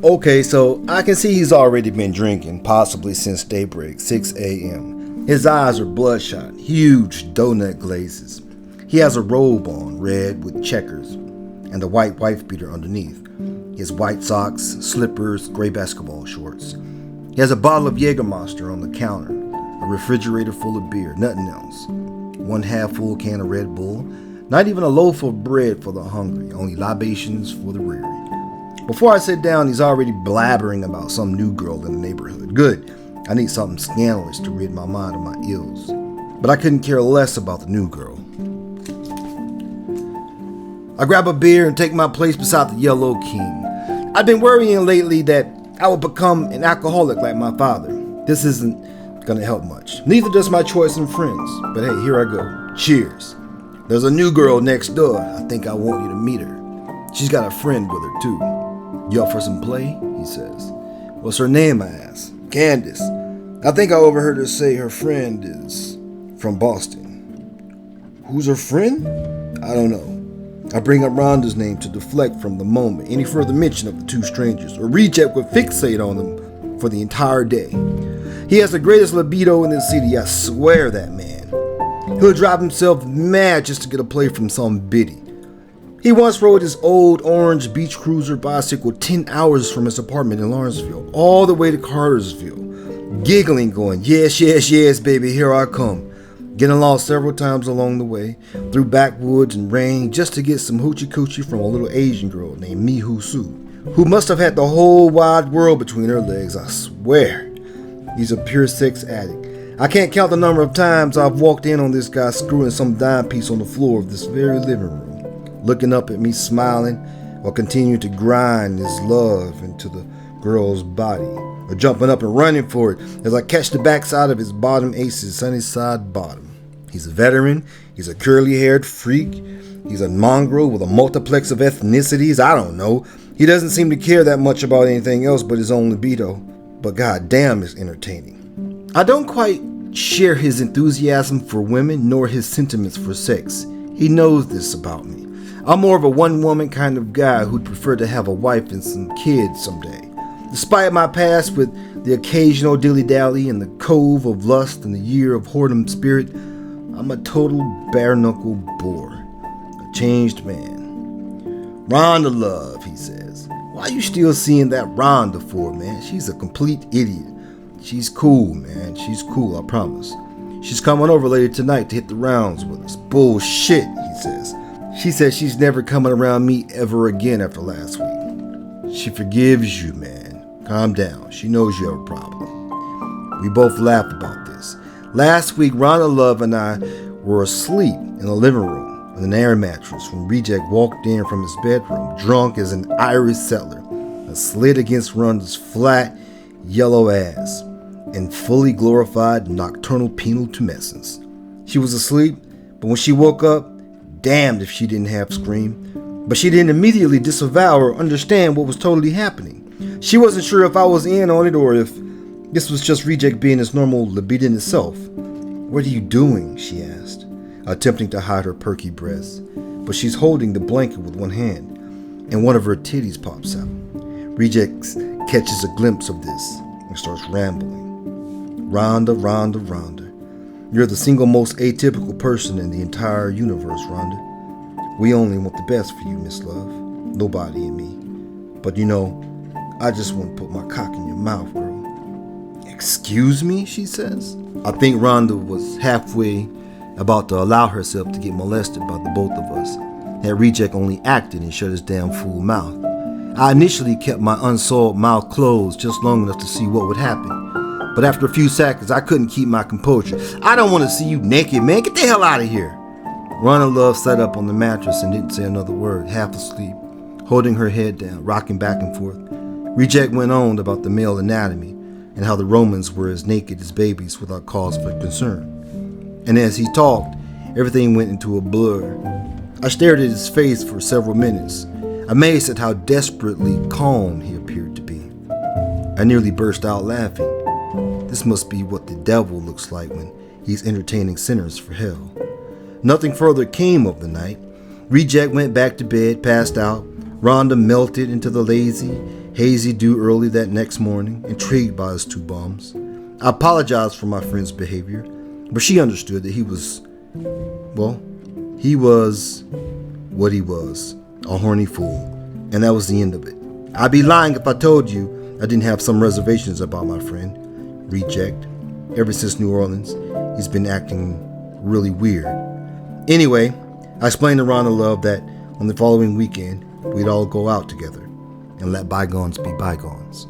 Okay, so I can see he's already been drinking, possibly since daybreak, 6 a.m. His eyes are bloodshot, huge donut glazes. He has a robe on, red with checkers, and a white wife beater underneath. He has white socks, slippers, gray basketball shorts. He has a bottle of Jägermeister on the counter, a refrigerator full of beer, nothing else. One half-full can of Red Bull, not even a loaf of bread for the hungry, only libations for the weary. Before I sit down, he's already blabbering about some new girl in the neighborhood. Good, I need something scandalous to rid my mind of my ills. But I couldn't care less about the new girl. I grab a beer and take my place beside the Yellow King. I've been worrying lately that I will become an alcoholic like my father. This isn't gonna help much. Neither does my choice in friends. But hey, here I go. Cheers. There's a new girl next door. I think I want you to meet her. She's got a friend with her too. You up for some play? He says. What's her name? I ask. Candace. I think I overheard her say her friend is from Boston. Who's her friend? I don't know. I bring up Rhonda's name to deflect from the moment any further mention of the two strangers, or Reject would fixate on them for the entire day. He has the greatest libido in the city, I swear that man. He'll drive himself mad just to get a play from some biddy. He once rode his old orange beach cruiser bicycle 10 hours from his apartment in Lawrenceville, all the way to Cartersville, giggling, going, yes, yes, yes, baby, here I come. Getting lost several times along the way, through backwoods and rain, just to get some hoochie coochie from a little Asian girl named Mihu Su, who must have had the whole wide world between her legs, I swear. He's a pure sex addict. I can't count the number of times I've walked in on this guy screwing some dime piece on the floor of this very living room, looking up at me smiling while continuing to grind his love into the girl's body, or jumping up and running for it as I catch the backside of his bottom ace's sunny side bottom. He's a veteran, he's a curly-haired freak, he's a mongrel with a multiplex of ethnicities, I don't know. He doesn't seem to care that much about anything else but his own libido, but goddamn it's entertaining. I don't quite share his enthusiasm for women nor his sentiments for sex. He knows this about me. I'm more of a one-woman kind of guy who'd prefer to have a wife and some kids someday. Despite my past with the occasional dilly-dally and the cove of lust and the year of whoredom spirit, I'm a total bare-knuckle bore. A changed man. Rhonda love, he says. Why you still seeing that Rhonda for, man? She's a complete idiot. She's cool, man. She's cool, I promise. She's coming over later tonight to hit the rounds with us. Bullshit, he says. She says she's never coming around me ever again after last week. She forgives you, man. Calm down. She knows you have a problem. We both laugh about this. Last week, Rhonda Love and I were asleep in the living room on an air mattress when Reject walked in from his bedroom, drunk as an Irish settler, and slid against Rhonda's flat, yellow ass in fully glorified nocturnal penal tumescence. She was asleep, but when she woke up, damned if she didn't half scream. But she didn't immediately disavow or understand what was totally happening. She wasn't sure if I was in on it or if this was just Reject being his normal libido itself. What are you doing? She asked, attempting to hide her perky breasts. But she's holding the blanket with one hand, and one of her titties pops out. Reject catches a glimpse of this and starts rambling. Rhonda, Rhonda, Rhonda. You're the single most atypical person in the entire universe, Rhonda. We only want the best for you, Miss Love. Nobody in me. But you know, I just want to put my cock in your mouth, girl. Excuse me, she says. I think Rhonda was halfway about to allow herself to get molested by the both of us. That Reject only acted and shut his damn fool mouth. I initially kept my unsoiled mouth closed just long enough to see what would happen. But after a few seconds, I couldn't keep my composure. I don't want to see you naked, man. Get the hell out of here. Rhonda Love sat up on the mattress and didn't say another word, half asleep, holding her head down, rocking back and forth. Reject went on about the male anatomy and how the Romans were as naked as babies without cause for concern. And as he talked, everything went into a blur. I stared at his face for several minutes, amazed at how desperately calm he appeared to be. I nearly burst out laughing. This must be what the devil looks like when he's entertaining sinners for hell. Nothing further came of the night. Reject went back to bed, passed out. Rhonda melted into the lazy, hazy dew early that next morning, intrigued by his two bums. I apologized for my friend's behavior, but she understood that he was what he was, a horny fool, and that was the end of it. I'd be lying if I told you I didn't have some reservations about my friend. Reject. Ever since New Orleans, he's been acting really weird. Anyway, I explained to Rhonda Love that on the following weekend, we'd all go out together and let bygones be bygones.